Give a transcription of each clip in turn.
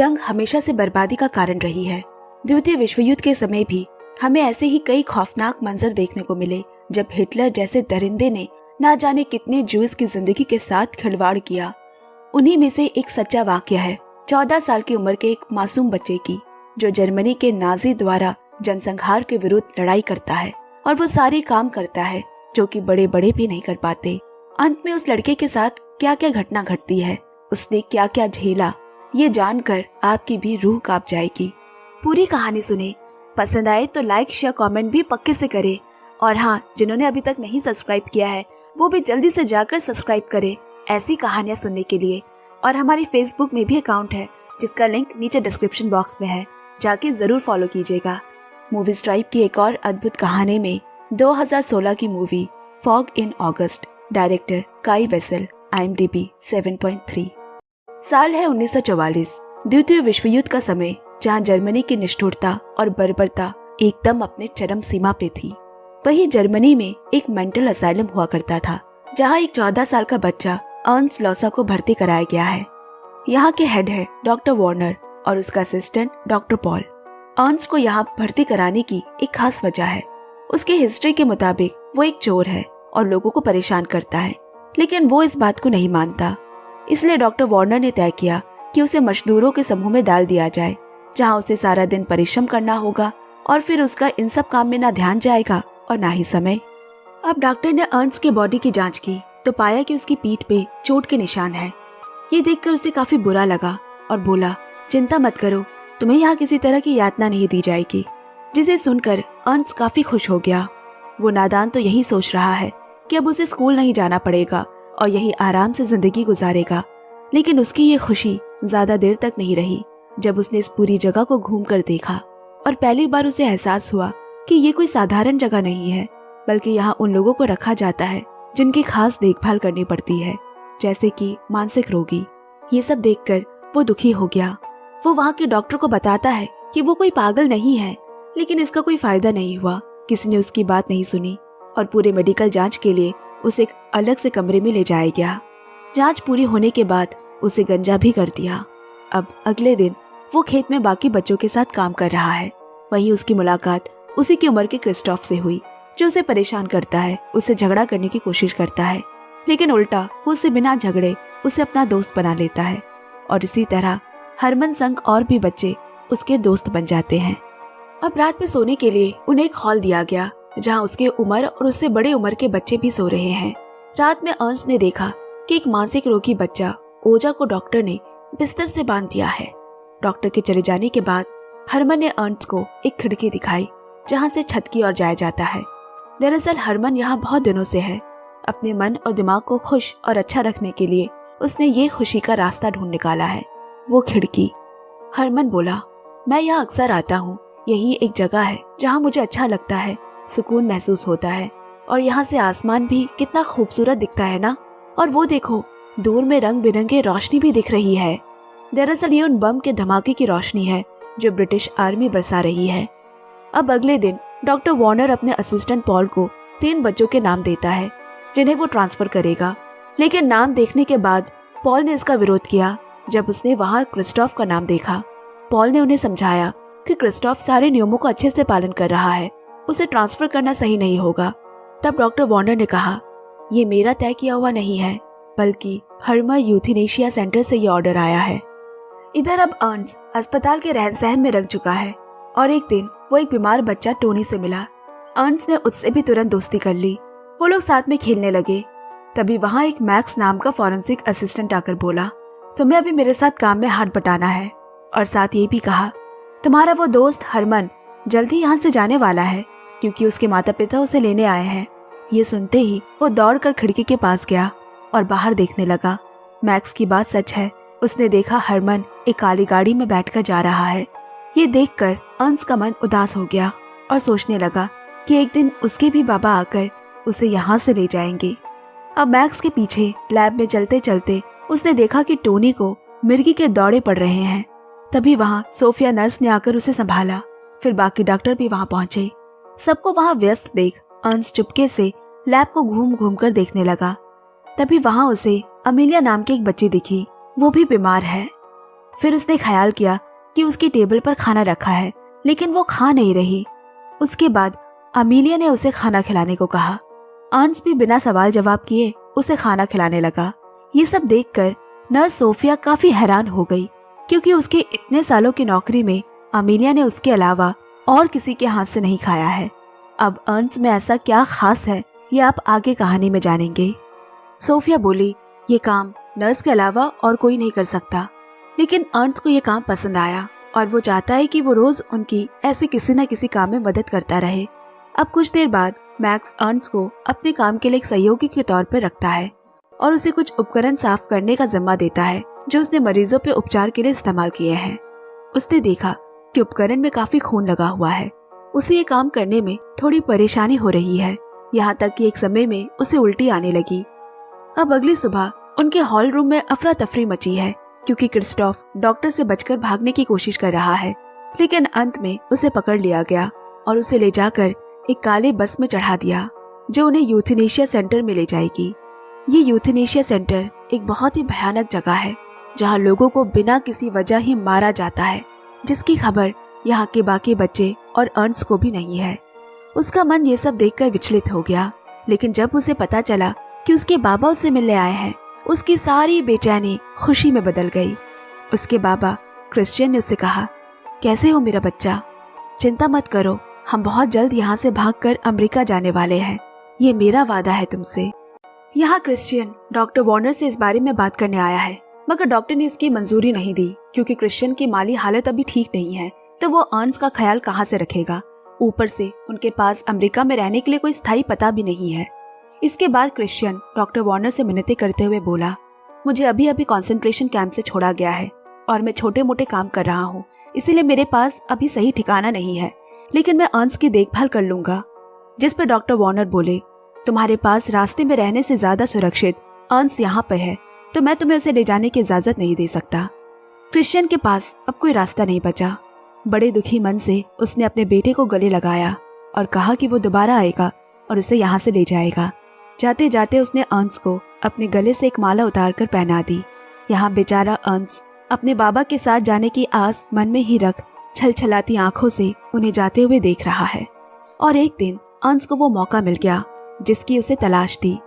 जंग हमेशा से बर्बादी का कारण रही है। द्वितीय विश्व युद्ध के समय भी हमें ऐसे ही कई खौफनाक मंजर देखने को मिले, जब हिटलर जैसे दरिंदे ने ना जाने कितने जूस की जिंदगी के साथ खिलवाड़ किया। उन्हीं में से एक सच्चा वाकया है 14 साल की उम्र के एक मासूम बच्चे की, जो जर्मनी के नाजी द्वारा जनसंहार के विरुद्ध लड़ाई करता है और वो सारे काम करता है जो कि बड़े बड़े भी नहीं कर पाते। अंत में उस लड़के के साथ क्या क्या घटना घटती है, उसने क्या क्या झेला, ये जानकर आपकी भी रूह कांप जाएगी। पूरी कहानी सुने, पसंद आए तो लाइक शेयर कमेंट भी पक्के से करें। और हाँ, जिन्होंने अभी तक नहीं सब्सक्राइब किया है वो भी जल्दी से जाकर सब्सक्राइब करें ऐसी कहानियां सुनने के लिए। और हमारी फेसबुक में भी अकाउंट है जिसका लिंक नीचे डिस्क्रिप्शन बॉक्स में है, जाके जरूर फॉलो कीजिएगा। मूवी स्ट्राइप की एक और अद्भुत कहानी में 2016 की मूवी फॉग इन अगस्त, डायरेक्टर काई वेसल, IMDb 7.3। साल है 1944, द्वितीय विश्व युद्ध का समय, जहां जर्मनी की निष्ठुरता और बर्बरता एकदम अपने चरम सीमा पे थी। वही जर्मनी में एक मेंटल असाइलम हुआ करता था, जहां एक 14 साल का बच्चा अर्न्स्ट लॉसा को भर्ती कराया गया है। यहाँ के हेड है डॉक्टर वार्नर और उसका असिस्टेंट डॉक्टर पॉल। अर्न्स्ट को यहाँ भर्ती कराने की एक खास वजह है। उसके हिस्ट्री के मुताबिक वो एक चोर है और लोगों को परेशान करता है, लेकिन वो इस बात को नहीं मानता। इसलिए डॉक्टर वार्नर ने तय किया कि उसे मजदूरों के समूह में डाल दिया जाए, जहाँ उसे सारा दिन परिश्रम करना होगा और फिर उसका इन सब काम में ना ध्यान जाएगा और ना ही समय। अब डॉक्टर ने अर्न्स्ट की बॉडी की जांच की तो पाया कि उसकी पीठ पे चोट के निशान है। ये देखकर उसे काफी बुरा लगा और बोला, चिंता मत करो, तुम्हें यहाँ किसी तरह की यातना नहीं दी जाएगी। जिसे सुनकर अर्न्स्ट काफी खुश हो गया। वो नादान तो यही सोच रहा है कि अब उसे स्कूल नहीं जाना पड़ेगा और यही आराम से जिंदगी गुजारेगा। लेकिन उसकी ये खुशी ज्यादा देर तक नहीं रही, जब उसने इस पूरी जगह को घूम कर देखा और पहली बार उसे एहसास हुआ कि ये कोई साधारण जगह नहीं है, बल्कि यहाँ उन लोगों को रखा जाता है जिनकी खास देखभाल करनी पड़ती है, जैसे कि मानसिक रोगी। ये सब देखकर वो दुखी हो गया। वो वहाँ के डॉक्टर को बताता है कि वो कोई पागल नहीं है, लेकिन इसका कोई फायदा नहीं हुआ। किसी ने उसकी बात नहीं सुनी और पूरे मेडिकल जांच के लिए उसे एक अलग से कमरे में ले जाया गया। जांच पूरी होने के बाद उसे गंजा भी कर दिया। अब अगले दिन वो खेत में बाकी बच्चों के साथ काम कर रहा है। वहीं उसकी मुलाकात उसी की उम्र के क्रिस्टोफ से हुई, जो उसे परेशान करता है, उससे झगड़ा करने की कोशिश करता है, लेकिन उल्टा वो उसे बिना झगड़े उसे अपना दोस्त बना लेता है। और इसी तरह हरमन संग और भी बच्चे उसके दोस्त बन जाते हैं। अब रात में सोने के लिए उन्हें एक हॉल दिया गया, जहां उसके उम्र और उससे बड़े उम्र के बच्चे भी सो रहे हैं। रात में अर्न्स्ट ने देखा कि एक मानसिक रोगी बच्चा ओजा को डॉक्टर ने बिस्तर से बांध दिया है। डॉक्टर के चले जाने के बाद हरमन ने अर्न्स्ट को एक खिड़की दिखाई, जहां से छत की ओर जाया जाता है। दरअसल हरमन यहाँ बहुत दिनों से है। अपने मन और दिमाग को खुश और अच्छा रखने के लिए उसने ये खुशी का रास्ता ढूंढ निकाला है, वो खिड़की। हरमन बोला, मैं यहाँ अक्सर आता हूँ, यही एक जगह है जहाँ मुझे अच्छा लगता है, सुकून महसूस होता है। और यहाँ से आसमान भी कितना खूबसूरत दिखता है ना। और वो देखो, दूर में रंग बिरंगे रोशनी भी दिख रही है। दरअसल ये उन बम के धमाके की रोशनी है जो ब्रिटिश आर्मी बरसा रही है। अब अगले दिन डॉक्टर वार्नर अपने असिस्टेंट पॉल को 3 बच्चों के नाम देता है, जिन्हें वो ट्रांसफर करेगा। लेकिन नाम देखने के बाद पॉल ने इसका विरोध किया। जब उसने वहाँ क्रिस्टोफ का नाम देखा, पॉल ने उन्हें समझाया कि क्रिस्टोफ सारे नियमों का अच्छे से पालन कर रहा है, उसे ट्रांसफर करना सही नहीं होगा। तब डॉक्टर वार्नर ने कहा, ये मेरा तय किया हुआ नहीं है, बल्कि हर्मर यूथेनेशिया सेंटर से ये ऑर्डर आया है। इधर अब अर्न्स्ट अस्पताल के रहन सहन में रंग चुका है और एक दिन वो एक बीमार बच्चा टोनी से मिला। अर्न्स्ट ने उससे भी तुरंत दोस्ती कर ली। वो लोग साथ में खेलने लगे। तभी वहाँ एक मैक्स नाम का फॉरेंसिक असिस्टेंट आकर बोला, तुम्हें अभी मेरे साथ काम में हाथ बटाना है। और साथ ये भी कहा, तुम्हारा वो दोस्त हरमन जल्द ही यहाँ से जाने वाला है, क्योंकि उसके माता पिता उसे लेने आए हैं। ये सुनते ही वो दौड़कर खिड़की के पास गया और बाहर देखने लगा। मैक्स की बात सच है, उसने देखा हरमन एक काली गाड़ी में बैठकर जा रहा है। ये देखकर अर्न्स्ट का मन उदास हो गया और सोचने लगा कि एक दिन उसके भी बाबा आकर उसे यहाँ से ले जाएंगे। अब मैक्स के पीछे लैब में चलते चलते उसने देखा कि टोनी को मिर्गी के दौरे पड़ रहे हैं। तभी वहाँ सोफिया नर्स ने आकर उसे संभाला। फिर बाकी डॉक्टर भी वहाँ पहुंचे। सबको वहाँ व्यस्त देख अर्न्स्ट चुपके से लैब को घूम घूम कर देखने लगा। तभी वहाँ उसे अमीलिया नाम की एक बच्ची दिखी, वो भी बीमार है। फिर उसने ख्याल किया कि उसकी टेबल पर खाना रखा है, लेकिन वो खा नहीं रही। उसके बाद अमीलिया ने उसे खाना खिलाने को कहा। अर्न्स्ट भी बिना सवाल जवाब किए उसे खाना खिलाने लगा। ये सब देखकर नर्स सोफिया काफी हैरान हो गई, क्योंकि उसके इतने सालों की नौकरी में अमीलिया ने उसके अलावा और किसी के हाथ से नहीं खाया है। अब अर्न्स्ट में ऐसा क्या खास है, ये आप आगे कहानी में जानेंगे। सोफिया बोली, ये काम नर्स के अलावा और कोई नहीं कर सकता। लेकिन अर्न्स्ट को ये काम पसंद आया और वो चाहता है कि वो रोज उनकी ऐसे किसी न किसी काम में मदद करता रहे। अब कुछ देर बाद मैक्स अर्न्स्ट को अपने काम के लिए एक सहयोगी के तौर पर रखता है और उसे कुछ उपकरण साफ करने का जिम्मा देता है जो उसने मरीजों पे उपचार के लिए इस्तेमाल किए हैं। उसने देखा कि उपकरण में काफी खून लगा हुआ है। उसे ये काम करने में थोड़ी परेशानी हो रही है, यहाँ तक कि एक समय में उसे उल्टी आने लगी। अब अगली सुबह उनके हॉल रूम में अफरा तफरी मची है, क्योंकि क्रिस्टोफ डॉक्टर से बचकर भागने की कोशिश कर रहा है, लेकिन अंत में उसे पकड़ लिया गया और उसे ले जाकर एक काले बस में चढ़ा दिया जो उन्हें यूथनेशिया सेंटर में ले जाएगी। ये यूथनेशिया सेंटर एक बहुत ही भयानक जगह है जहाँ लोगों को बिना किसी वजह ही मारा जाता है, जिसकी खबर यहाँ के बाकी बच्चे और अर्न्स्ट को भी नहीं है। उसका मन ये सब देखकर विचलित हो गया, लेकिन जब उसे पता चला कि उसके बाबा उसे मिलने आए हैं, उसकी सारी बेचैनी खुशी में बदल गई। उसके बाबा क्रिश्चियन ने उससे कहा, कैसे हो मेरा बच्चा? चिंता मत करो, हम बहुत जल्द यहाँ से भागकर अमेरिका जाने वाले हैं, ये मेरा वादा है तुमसे। यहाँ क्रिश्चियन डॉक्टर वार्नर से इस बारे में बात करने आया है, मगर डॉक्टर ने इसकी मंजूरी नहीं दी, क्योंकि क्रिश्चियन की माली हालत अभी ठीक नहीं है, तो वो अर्न्स्ट का ख्याल कहाँ से रखेगा। ऊपर से उनके पास अमेरिका में रहने के लिए कोई स्थायी पता भी नहीं है। इसके बाद क्रिश्चियन डॉक्टर वार्नर से मिन्नतें करते हुए बोला, मुझे अभी अभी कॉन्सेंट्रेशन कैंप से छोड़ा गया है और मैं छोटे मोटे काम कर रहा हूँ, इसीलिए मेरे पास अभी सही ठिकाना नहीं है, लेकिन मैं अर्न्स्ट की देखभाल कर लूंगा। जिस पर डॉक्टर वार्नर बोले, तुम्हारे पास रास्ते में रहने से ज्यादा सुरक्षित अर्न्स्ट यहाँ पे है, तो मैं तुम्हें उसे ले जाने की इजाजत नहीं दे सकता। क्रिश्चियन के पास अब कोई रास्ता नहीं बचा। बड़े दुखी मन से उसने अपने बेटे को गले लगाया और कहा कि वो दोबारा आएगा और उसे यहाँ से ले जाएगा। जाते जाते उसने अर्न्स्ट को अपने गले से एक माला उतार कर पहना दी। यहाँ बेचारा अर्न्स्ट अपने बाबा के साथ जाने की आस मन में ही रख छलछलाती आंखों से उन्हें जाते हुए देख रहा है। और एक दिन अर्न्स्ट को वो मौका मिल गया जिसकी उसे तलाश थी।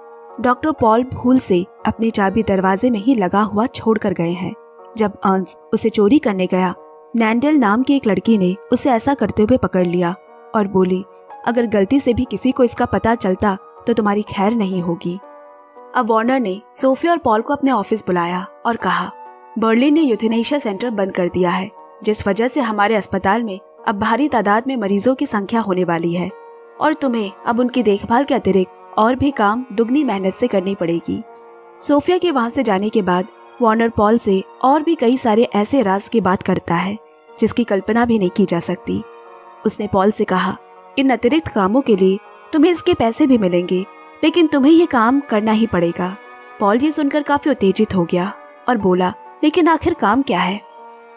डॉक्टर पॉल भूल से अपनी चाबी दरवाजे में ही लगा हुआ छोड़ कर गए हैं। जब अर्न्स्ट उसे चोरी करने गया, नैंडल नाम की एक लड़की ने उसे ऐसा करते हुए पकड़ लिया और बोली, अगर गलती से भी किसी को इसका पता चलता तो तुम्हारी खैर नहीं होगी। अब वार्नर ने सोफिया और पॉल को अपने ऑफिस बुलाया और कहा, बर्लिन ने यूथनेशिया सेंटर बंद कर दिया है, जिस वजह से हमारे अस्पताल में अब भारी तादाद में मरीजों की संख्या होने वाली है और तुम्हें अब उनकी देखभाल के अतिरिक्त और भी काम दुगनी मेहनत से करनी पड़ेगी। सोफिया के वहां से जाने के बाद वार्नर पॉल से और भी कई सारे ऐसे राज की बात करता है जिसकी कल्पना भी नहीं की जा सकती। उसने पॉल से कहा, इन अतिरिक्त कामों के लिए तुम्हें इसके पैसे भी मिलेंगे, लेकिन तुम्हें ये काम करना ही पड़ेगा। पॉल ये सुनकर काफी उत्तेजित हो गया और बोला, लेकिन आखिर काम क्या है?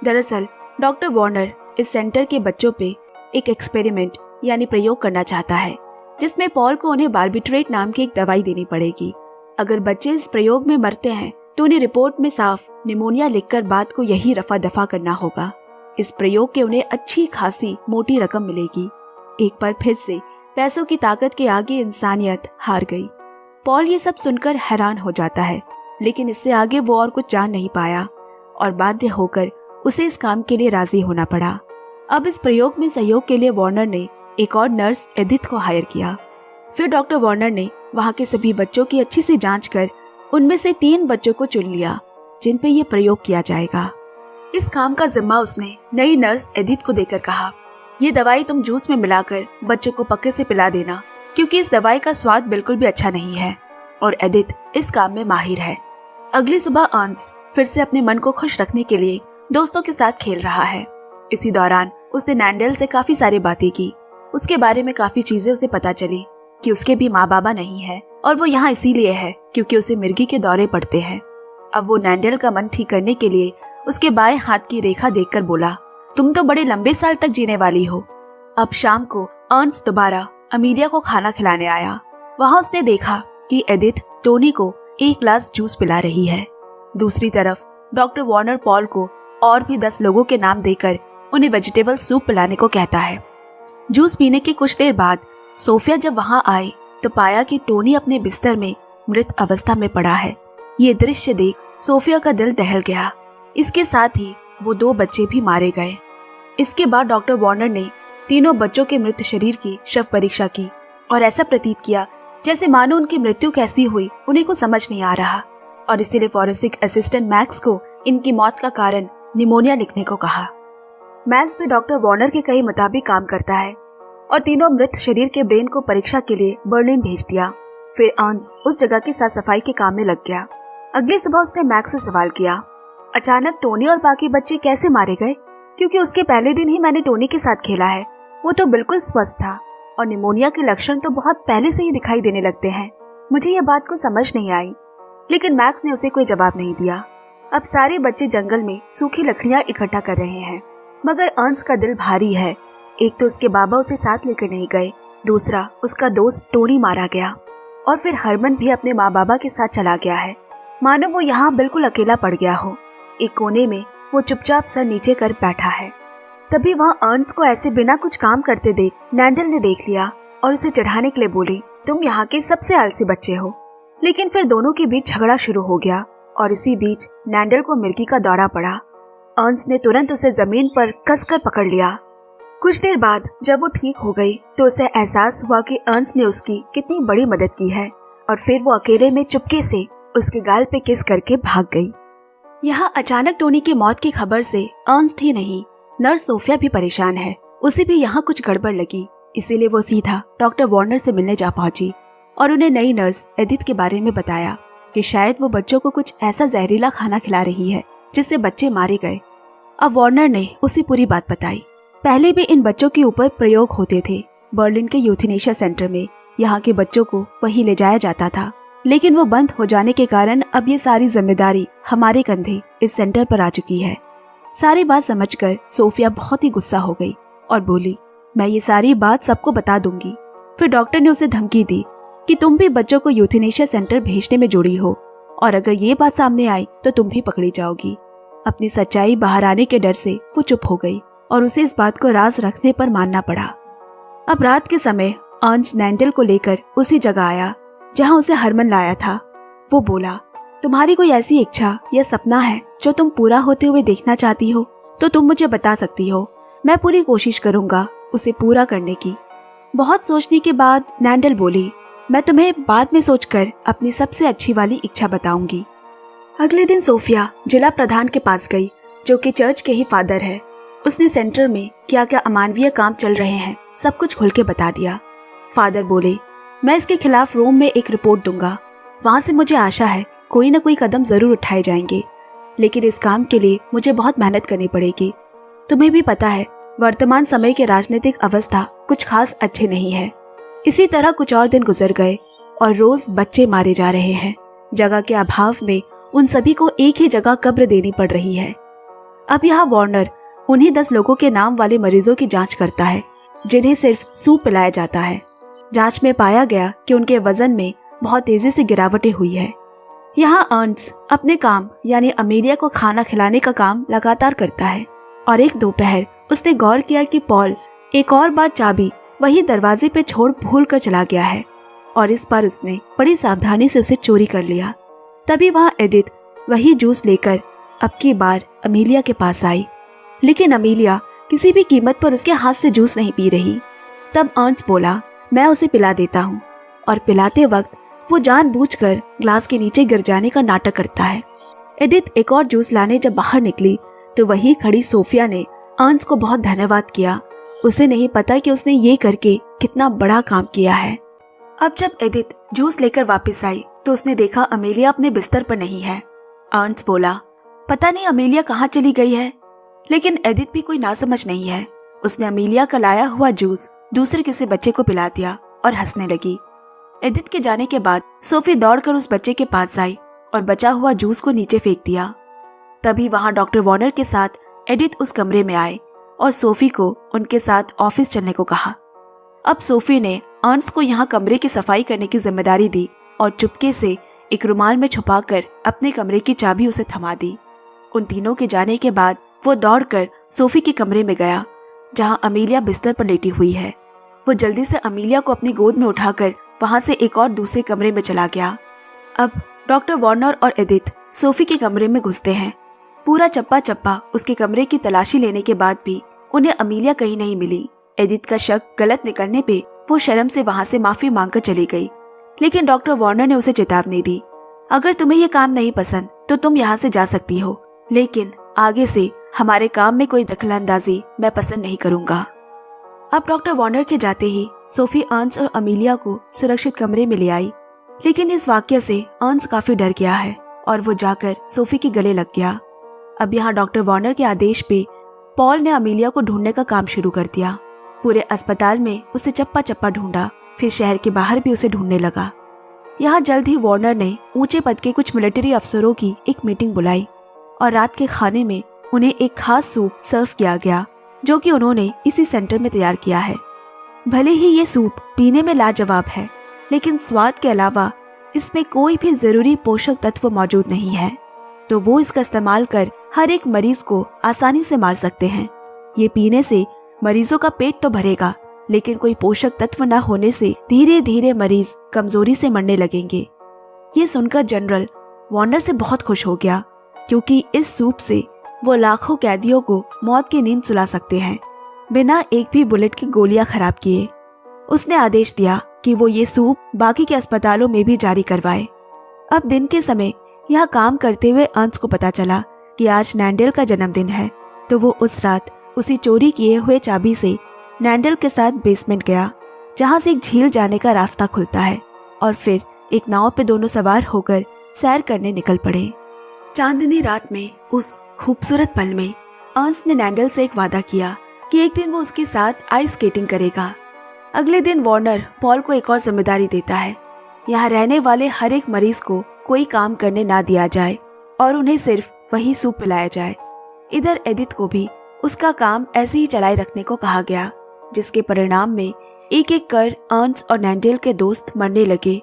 दरअसल डॉक्टर वार्नर इस सेंटर के बच्चों पे एक एक्सपेरिमेंट यानी प्रयोग करना चाहता है, जिसमें पॉल को उन्हें बार्बिट्रेट नाम की एक दवाई देनी पड़ेगी। अगर बच्चे इस प्रयोग में मरते हैं तो उन्हें रिपोर्ट में साफ निमोनिया लिखकर बात को यही रफा दफा करना होगा। इस प्रयोग के उन्हें अच्छी खासी मोटी रकम मिलेगी। एक बार फिर से पैसों की ताकत के आगे इंसानियत हार गई। पॉल ये सब सुनकर हैरान हो जाता है, लेकिन इससे आगे वो और कुछ जान नहीं पाया और बाध्य होकर उसे इस काम के लिए राजी होना पड़ा। अब इस प्रयोग में सहयोग के लिए वार्नर ने एक और नर्स एडिथ को हायर किया। फिर डॉक्टर वार्नर ने वहाँ के सभी बच्चों की अच्छी सी जांच कर उनमें से 3 बच्चों को चुन लिया जिन पे ये प्रयोग किया जाएगा। इस काम का जिम्मा उसने नई नर्स एडिथ को देकर कहा, ये दवाई तुम जूस में मिलाकर बच्चों को पक्के से पिला देना, क्योंकि इस दवाई का स्वाद बिल्कुल भी अच्छा नहीं है और एडिथ इस काम में माहिर है। अगली सुबह अर्न्स्ट फिर से अपने मन को खुश रखने के लिए दोस्तों के साथ खेल रहा है। इसी दौरान उसने नैंडल से काफी सारी बातें की। उसके बारे में काफी चीजें उसे पता चली कि उसके भी माँ बाबा नहीं है और वो यहाँ इसीलिए है क्योंकि उसे मिर्गी के दौरे पड़ते हैं। अब वो नैंडल का मन ठीक करने के लिए उसके बाएं हाथ की रेखा देखकर बोला, तुम तो बड़े लंबे साल तक जीने वाली हो। अब शाम को अर्न्स्ट दोबारा अमीलिया को खाना खिलाने आया। वहाँ उसने देखा कि एडिथ टोनी को एक ग्लास जूस पिला रही है। दूसरी तरफ डॉक्टर वार्नर पॉल को और भी 10 लोगों के नाम देकर उन्हें वेजिटेबल सूप पिलाने को कहता है। जूस पीने के कुछ देर बाद सोफिया जब वहां आई तो पाया कि टोनी अपने बिस्तर में मृत अवस्था में पड़ा है। ये दृश्य देख सोफिया का दिल दहल गया। इसके साथ ही वो 2 बच्चे भी मारे गए। इसके बाद डॉक्टर वार्नर ने तीनों बच्चों के मृत शरीर की शव परीक्षा की और ऐसा प्रतीत किया जैसे मानो उनकी मृत्यु कैसी हुई उन्हें को समझ नहीं आ रहा, और इसीलिए फॉरेंसिक असिस्टेंट मैक्स को इनकी मौत का कारण निमोनिया लिखने को कहा। मैक्स भी डॉक्टर वार्नर के कहे मुताबिक काम करता है और तीनों मृत शरीर के ब्रेन को परीक्षा के लिए बर्लिन भेज दिया। फिर अंस उस जगह की साफ सफाई के काम में लग गया। अगली सुबह उसने मैक्स से सवाल किया, अचानक टोनी और बाकी बच्चे कैसे मारे गए? क्योंकि उसके पहले दिन ही मैंने टोनी के साथ खेला है। वो तो बिल्कुल स्वस्थ था और निमोनिया के लक्षण तो बहुत पहले से ही दिखाई देने लगते हैं। मुझे ये बात को समझ नहीं आई, लेकिन मैक्स ने उसे कोई जवाब नहीं दिया। अब सारे बच्चे जंगल में सूखी लकड़ियां इकट्ठा कर रहे हैं, मगर अंस का दिल भारी है। एक तो उसके बाबा उसे साथ लेकर नहीं गए, दूसरा उसका दोस्त टोनी मारा गया, और फिर हरमन भी अपने माँ बाबा के साथ चला गया है। मानो वो यहाँ बिल्कुल अकेला पड़ गया हो। एक कोने में वो चुपचाप सर नीचे कर बैठा है। तभी वहाँ अंस को ऐसे बिना कुछ काम करते देख नैंडल ने देख लिया और उसे चढ़ाने के लिए बोली, तुम यहाँ के सबसे आलसी बच्चे हो। लेकिन फिर दोनों के बीच झगड़ा शुरू हो गया और इसी बीच नैंडल को मिर्गी का दौरा पड़ा। अंस ने तुरंत उसे जमीन पर कसकर पकड़ लिया। कुछ देर बाद जब वो ठीक हो गई तो उसे एहसास हुआ कि अंस ने उसकी कितनी बड़ी मदद की है, और फिर वो अकेले में चुपके से उसके गाल पे किस करके भाग गई। यहाँ अचानक टोनी की मौत की खबर से अंस ही नहीं, नर्स सोफिया भी परेशान है। उसे भी यहाँ कुछ गड़बड़ लगी, इसीलिए वो सीधा डॉक्टर वार्नर से मिलने जा पहुंची और उन्हें नई नर्स एडिथ के बारे में बताया कि शायद वो बच्चों को कुछ ऐसा जहरीला खाना खिला रही है जिससे बच्चे मारे गए। अब वार्नर ने उसे पूरी बात बताई। पहले भी इन बच्चों के ऊपर प्रयोग होते थे बर्लिन के यूथेनेशिया सेंटर में। यहाँ के बच्चों को वहीं ले जाया जाता था, लेकिन वो बंद हो जाने के कारण अब ये सारी जिम्मेदारी हमारे कंधे इस सेंटर पर आ चुकी है। सारी बात समझकर सोफिया बहुत ही गुस्सा हो गई और बोली, मैं ये सारी बात सबको बता दूंगी। फिर डॉक्टर ने उसे धमकी दी कि तुम भी बच्चों को यूथेनेशिया सेंटर भेजने में जुड़ी हो, और अगर ये बात सामने आई तो तुम भी पकड़ी जाओगी। अपनी सच्चाई बाहर आने के डर से वो चुप हो गई और उसे इस बात को राज रखने पर मानना पड़ा। अब रात के समय अंस नैंडल को लेकर उसी जगह आया जहां उसे हरमन लाया था। वो बोला, तुम्हारी कोई ऐसी इच्छा या सपना है जो तुम पूरा होते हुए देखना चाहती हो तो तुम मुझे बता सकती हो। मैं पूरी कोशिश करूंगा उसे पूरा करने की। बहुत सोचने के बाद नैंडल बोली, मैं तुम्हें बाद में सोचकर अपनी सबसे अच्छी वाली इच्छा बताऊंगी। अगले दिन सोफिया जिला प्रधान के पास गई, जो कि चर्च के ही फादर है। उसने सेंटर में क्या क्या अमानवीय काम चल रहे हैं सब कुछ खुल के बता दिया। फादर बोले, मैं इसके खिलाफ रोम में एक रिपोर्ट दूंगा। वहां से मुझे आशा है कोई न कोई कदम जरूर उठाए जाएंगे, लेकिन इस काम के लिए मुझे बहुत मेहनत करनी पड़ेगी। तुम्हें भी पता है वर्तमान समय की राजनीतिक अवस्था कुछ खास अच्छे नहीं है। इसी तरह कुछ और दिन गुजर गए और रोज बच्चे मारे जा रहे हैं। जगह के अभाव में उन सभी को एक ही जगह कब्र देनी पड़ रही है। अब यहाँ वार्नर उन्हीं 10 लोगों के नाम वाले मरीजों की जांच करता है जिन्हें सिर्फ सूप पिलाया जाता है। जांच में पाया गया कि उनके वजन में बहुत तेजी से गिरावटें हुई है। यहाँ अंस अपने काम यानी अमेलिया को खाना खिलाने का काम लगातार करता है, और एक दोपहर उसने गौर किया कि पॉल एक और बार चाबी वही दरवाजे पे छोड़ भूल कर चला गया है, और इस बार उसने बड़ी सावधानी से उसे चोरी कर लिया। तभी वहाँ एडिथ वही जूस लेकर अब की बार अमेलिया के पास आई, लेकिन अमेलिया किसी भी कीमत पर उसके हाथ से जूस नहीं पी रही। तब अंस बोला, मैं उसे पिला देता हूँ, और पिलाते वक्त वो जानबूझकर ग्लास के नीचे गिर जाने का नाटक करता है। एडिथ एक और जूस लाने जब बाहर निकली तो वही खड़ी सोफिया ने अंस को बहुत धन्यवाद किया। उसे नहीं पता कि उसने ये करके कितना बड़ा काम किया है। अब जब एडिथ जूस लेकर वापस आई तो उसने देखा अमेलिया अपने बिस्तर पर नहीं है। अंस बोला, पता नहीं अमेलिया कहाँ चली गई है, लेकिन एडिथ भी कोई नासमझ नहीं है। उसने अमेलिया का लाया हुआ जूस दूसरे किसी बच्चे को पिला दिया और हंसने लगी। एडिथ के जाने के बाद सोफी दौड़कर उस बच्चे के पास आई और बचा हुआ जूस को नीचे फेंक दिया। तभी वहां डॉक्टर वार्नर के साथ एडिथ उस कमरे में आए और सोफी को उनके साथ ऑफिस चलने को कहा। अब सोफी ने अंस को यहाँ कमरे की सफाई करने की जिम्मेदारी दी और चुपके से एक रुमाल में छुपाकर अपने कमरे की चाबी उसे थमा दी। उन तीनों के जाने के बाद वो दौड़कर सोफी के कमरे में गया जहां अमीलिया बिस्तर पर लेटी हुई है। वो जल्दी से अमीलिया को अपनी गोद में उठाकर वहां से एक और दूसरे कमरे में चला गया। अब डॉक्टर वार्नर और एडिथ सोफी के कमरे में घुसते हैं। पूरा चप्पा चप्पा उसके कमरे की तलाशी लेने के बाद भी उन्हें अमीलिया कहीं नहीं मिली। एडिथ का शक गलत निकलने पे वो शर्म से वहां से माफी मांगकर चली गई, लेकिन डॉक्टर वार्नर ने उसे चेतावनी दी, अगर तुम्हें ये काम नहीं पसंद तो तुम यहाँ से जा सकती हो, लेकिन आगे से हमारे काम में कोई दखलंदाजी मैं पसंद नहीं करूंगा। अब डॉक्टर वार्नर के जाते ही सोफी अर्न्स्ट और अमीलिया को सुरक्षित कमरे में ले आई, लेकिन इस वाक्य से अर्न्स्ट काफी डर गया है और वो जाकर सोफी के गले लग गया। अब यहाँ डॉक्टर वार्नर के आदेश पे पॉल ने अमीलिया को ढूंढने का काम शुरू कर दिया। पूरे अस्पताल में उसे चप्पा चप्पा ढूंढा, फिर शहर के बाहर भी उसे ढूंढने लगा। यहाँ जल्द ही वार्नर ने ऊंचे पद के कुछ मिलिट्री अफसरों की एक मीटिंग बुलाई और रात के खाने में उन्हें एक खास सूप सर्व किया गया जो कि उन्होंने इसी सेंटर में तैयार किया है। भले ही ये सूप पीने में लाजवाब है, लेकिन स्वाद के अलावा इसमें कोई भी जरूरी पोषक तत्व मौजूद नहीं है, तो वो इसका इस्तेमाल कर हर एक मरीज को आसानी से मार सकते हैं। ये पीने से मरीजों का पेट तो भरेगा, लेकिन कोई पोषक तत्व न होने से धीरे धीरे मरीज कमजोरी से मरने लगेंगे। ये सुनकर जनरल वार्नर से बहुत खुश हो गया, क्योंकि इस सूप से वो लाखों कैदियों को मौत की नींद सुला सकते हैं बिना एक भी बुलेट की गोलियां खराब किए। उसने आदेश दिया कि वो ये सूप बाकी के अस्पतालों में भी जारी करवाए। अब दिन के समय यहाँ काम करते हुए अंश को पता चला कि आज नैंडल का जन्मदिन है, तो वो उस रात उसी चोरी किए हुए चाबी से नैंडल के साथ बेसमेंट गया, जहाँ से एक झील जाने का रास्ता खुलता है, और फिर एक नाव पे दोनों सवार होकर सैर करने निकल पड़े। चांदनी रात में उस खूबसूरत पल में अंश ने नैंडल से एक वादा किया कि एक दिन वो उसके साथ आइस स्केटिंग करेगा। अगले दिन वार्नर पॉल को एक और जिम्मेदारी देता है, यहाँ रहने वाले हर एक मरीज को कोई काम करने ना दिया जाए और उन्हें सिर्फ वही सूप पिलाया जाए। इधर एडिथ को भी उसका काम ऐसे ही चलाए रखने को कहा गया, जिसके परिणाम में एक एक कर अर्न्स और नैंडल के दोस्त मरने लगे।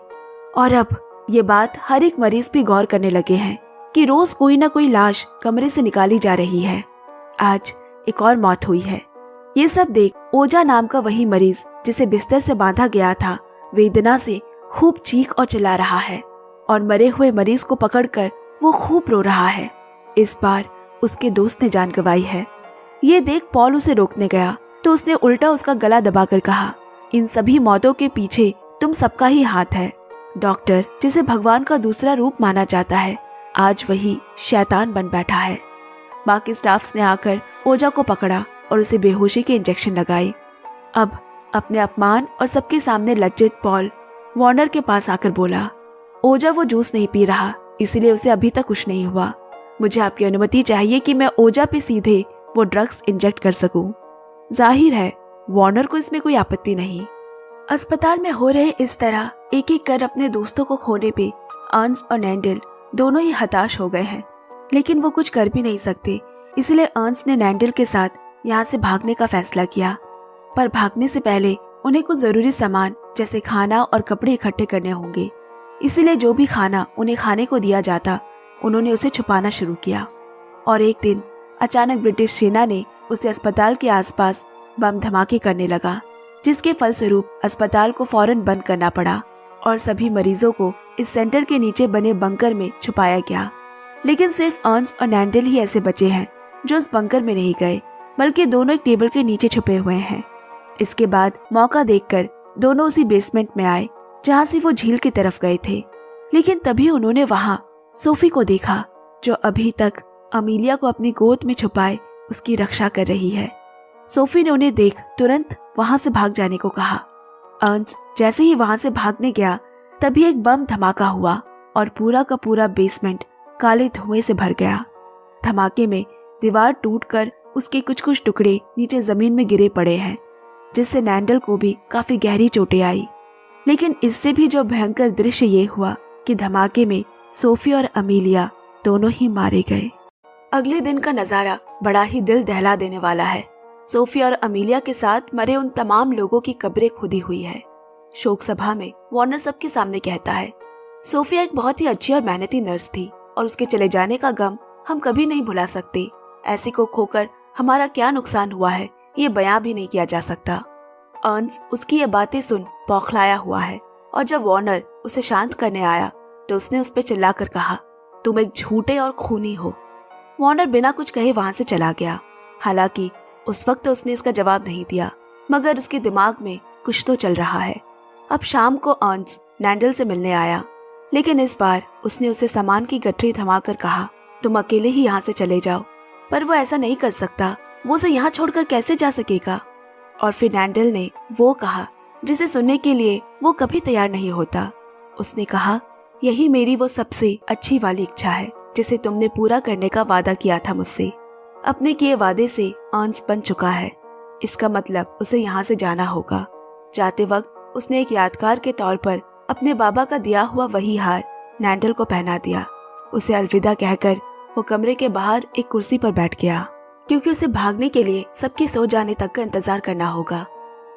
और अब ये बात हर एक मरीज भी गौर करने लगे हैं कि रोज कोई ना कोई लाश कमरे से निकाली जा रही है। आज एक और मौत हुई है। ये सब देख ओजा नाम का वही मरीज जिसे बिस्तर से बांधा गया था, वेदना से खूब चीख और चिल्ला रहा है और मरे हुए मरीज को पकड़कर वो खूब रो रहा है। इस बार उसके दोस्त ने जान गंवाई है। ये देख पॉल उसे रोकने गया तो उसने उल्टा उसका गला दबाकर कहा, इन सभी मौतों के पीछे तुम सबका ही हाथ है। डॉक्टर, जिसे भगवान का दूसरा रूप माना जाता है, आज वही शैतान बन बैठा है। बाकी स्टाफ्स ने आकर ओजा को पकड़ा और उसे बेहोशी के इंजेक्शन लगाए। अब अपने अपमान और सबके सामने लज्जित पॉल वार्नर के पास आकर बोला, ओजा वो जूस नहीं पी रहा, इसलिए उसे अभी तक कुछ नहीं हुआ। मुझे आपकी अनुमति चाहिए कि मैं ओजा पे सीधे वो ड्रग्स इंजेक्ट कर सकूं। जाहिर है वार्नर को इसमें कोई आपत्ति नहीं। अस्पताल में हो रहे इस तरह एक एक कर अपने दोस्तों को खोने पे अर्न्स और नैंडल दोनों ही हताश हो गए हैं, लेकिन वो कुछ कर भी नहीं सकते। इसलिए अर्न्स ने नैंडल के साथ यहाँ से भागने का फैसला किया, पर भागने से पहले उन्हें कुछ जरूरी सामान जैसे खाना और कपड़े इकट्ठे करने होंगे। इसीलिए जो भी खाना उन्हें खाने को दिया जाता, उन्होंने उसे छुपाना शुरू किया। और एक दिन अचानक ब्रिटिश सेना ने उसे अस्पताल के आसपास बम धमाके करने लगा, जिसके फलस्वरूप अस्पताल को फौरन बंद करना पड़ा और सभी मरीजों को इस सेंटर के नीचे बने बंकर में छुपाया गया। लेकिन सिर्फ अर्न्स और नैंडल ही ऐसे बचे हैं जो उस बंकर में नहीं गए, बल्कि दोनों एक टेबल के नीचे छुपे हुए हैं। इसके बाद मौका देखकर दोनों उसी बेसमेंट में आए जहाँ से वो झील की तरफ गए थे। लेकिन तभी उन्होंने वहाँ सोफी को देखा, जो अभी तक अमीलिया को अपनी गोद में छुपाए उसकी रक्षा कर रही है। सोफी ने उन्हें देख तुरंत वहां से भाग जाने को कहा। अर्न्स जैसे ही वहां से भागने गया, तभी एक बम धमाका हुआ और पूरा का पूरा बेसमेंट काले धुएं से भर गया। धमाके में दीवार टूटकर उसके कुछ कुछ टुकड़े नीचे जमीन में गिरे पड़े हैं, जिससे नैंडल को भी काफी गहरी चोटें आई। लेकिन इससे भी जो भयंकर दृश्य ये हुआ कि धमाके में सोफी और अमीलिया दोनों ही मारे गए। अगले दिन का नजारा बड़ा ही दिल दहला देने वाला है। सोफी और अमीलिया के साथ मरे उन तमाम लोगों की कब्रें खुदी हुई है। शोक सभा में वार्नर सबके सामने कहता है, सोफिया एक बहुत ही अच्छी और मेहनती नर्स थी और उसके चले जाने का गम हम कभी नहीं भुला सकते। ऐसी को खोकर हमारा क्या नुकसान हुआ है ये बयां भी नहीं किया जा सकता। अर्न्स्ट उसकी ये बातें सुन बौखलाया हुआ है और जब वार्नर उसे शांत करने आया तो उसने उस पर चिल्लाकर कहा, तुम एक झूठे और खूनी हो। वार्नर बिना कुछ कहे वहां से चला गया। हालांकि उस वक्त उसने इसका जवाब नहीं दिया, मगर उसके दिमाग में कुछ तो चल रहा है। अब शाम को अर्न्स्ट नैंडल से मिलने आया, लेकिन इस बार उसने उसे सामान की गठरी थमाकर कहा, तुम अकेले ही यहाँ से चले जाओ। पर वो ऐसा नहीं कर सकता, वो उसे यहाँ छोड़कर कैसे जा सकेगा। और फिर नैंडल ने वो कहा जिसे सुनने के लिए वो कभी तैयार नहीं होता। उसने कहा, यही मेरी वो सबसे अच्छी वाली इच्छा है जिसे तुमने पूरा करने का वादा किया था मुझसे। अपने किए वादे से अर्न्स्ट बन चुका है। इसका मतलब उसे यहाँ से जाना होगा। जाते वक्त उसने एक यादगार के तौर पर अपने बाबा का दिया हुआ वही हार नैंडल को पहना दिया। उसे अलविदा कहकर वो कमरे के बाहर एक कुर्सी पर बैठ गया, क्योंकि उसे भागने के लिए सबके सो जाने तक का इंतजार करना होगा।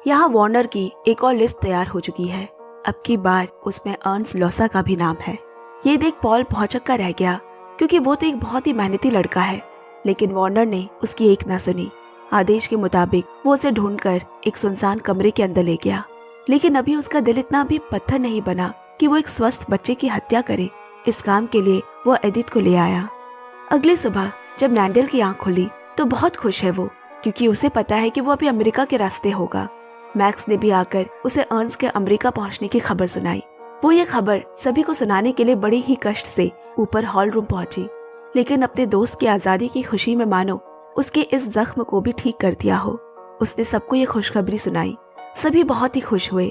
यहाँ वार्नर की एक और लिस्ट तैयार हो चुकी है। अब की बार उसमें अर्न्स्ट लॉसा का भी नाम है। ये देख पॉल भौचक्का रह गया, क्योंकि वो तो एक बहुत ही मेहनती लड़का है, लेकिन वार्नर ने उसकी एक ना सुनी। आदेश के मुताबिक वो उसे ढूंढकर एक सुनसान कमरे के अंदर ले गया, लेकिन अभी उसका दिल इतना भी पत्थर नहीं बना कि वो एक स्वस्थ बच्चे की हत्या करे। इस काम के लिए वो एडिथ को ले आया। अगली सुबह जब नैंडल की आंख खुली तो बहुत खुश है वो, क्योंकि उसे पता है कि वो अभी अमेरिका के रास्ते होगा। मैक्स ने भी आकर उसे अर्न्स्ट के अमेरिका पहुंचने की खबर सुनाई। वो ये खबर सभी को सुनाने के लिए बड़ी ही कष्ट से ऊपर हॉल रूम पहुंची, लेकिन अपने दोस्त की आजादी की खुशी में मानो उसके इस जख्म को भी ठीक कर दिया हो। उसने सबको ये खुशखबरी सुनाई। सभी बहुत ही खुश हुए।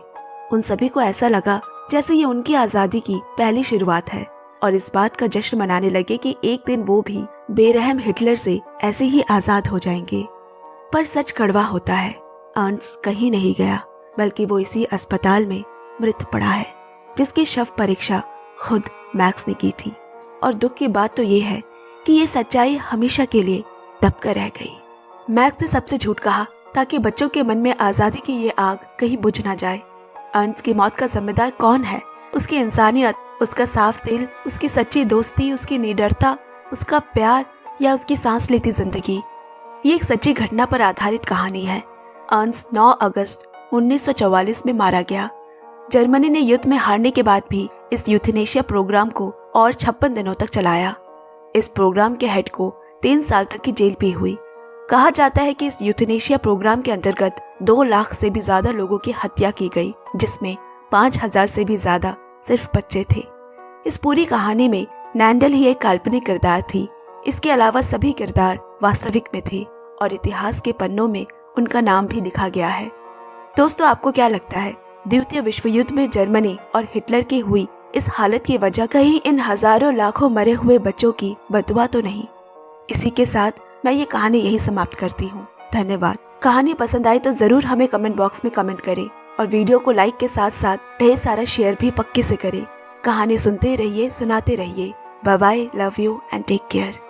उन सभी को ऐसा लगा जैसे ये उनकी आजादी की पहली शुरुआत है, और इस बात का जश्न मनाने लगे कि एक दिन वो भी बेरहम हिटलर से ऐसे ही आजाद हो जाएंगे। पर सच कड़वा होता है। अर्न्स्ट कहीं नहीं गया, बल्कि वो इसी अस्पताल में मृत पड़ा है, जिसकी शव परीक्षा खुद मैक्स ने की थी। और दुख की बात तो ये है कि ये सच्चाई हमेशा के लिए दबकर रह गई। मैक्स ने सबसे झूठ कहा ताकि बच्चों के मन में आजादी की ये आग कहीं बुझ ना जाए। अर्न्स्ट की मौत का जिम्मेदार कौन है? उसकी इंसानियत, उसका साफ दिल, उसकी सच्ची दोस्ती, उसकी निडरता, उसका प्यार, या उसकी सांस लेती जिंदगी? ये एक सच्ची घटना पर आधारित कहानी है। अर्न्स्ट 9 अगस्त 1944 में मारा गया। जर्मनी ने युद्ध में हारने के बाद भी इस यूथेनेशिया प्रोग्राम को और 56 दिनों तक चलाया। इस प्रोग्राम के हेड को 3 साल तक की जेल भी हुई। कहा जाता है कि इस यूथेनेशिया प्रोग्राम के अंतर्गत 2 लाख से भी ज्यादा लोगों की हत्या की गई, जिसमें 5000 से भी ज्यादा सिर्फ बच्चे थे। इस पूरी कहानी में नैंडल ही एक काल्पनिक किरदार थी। इसके अलावा सभी किरदार वास्तविक में थे और इतिहास के पन्नों में उनका नाम भी लिखा गया है। दोस्तों, आपको क्या लगता है, द्वितीय विश्व युद्ध में जर्मनी और हिटलर की हुई इस हालत की वजह कहीं इन हजारों लाखों मरे हुए बच्चों की बददुआ तो नहीं? इसी के साथ मैं ये कहानी यही समाप्त करती हूँ। धन्यवाद। कहानी पसंद आई तो जरूर हमें कमेंट बॉक्स में कमेंट करें और वीडियो को लाइक के साथ साथ ढेर सारा शेयर भी पक्के से करें। कहानी सुनते रहिए, सुनाते रहिए। Bye bye, love you and take care.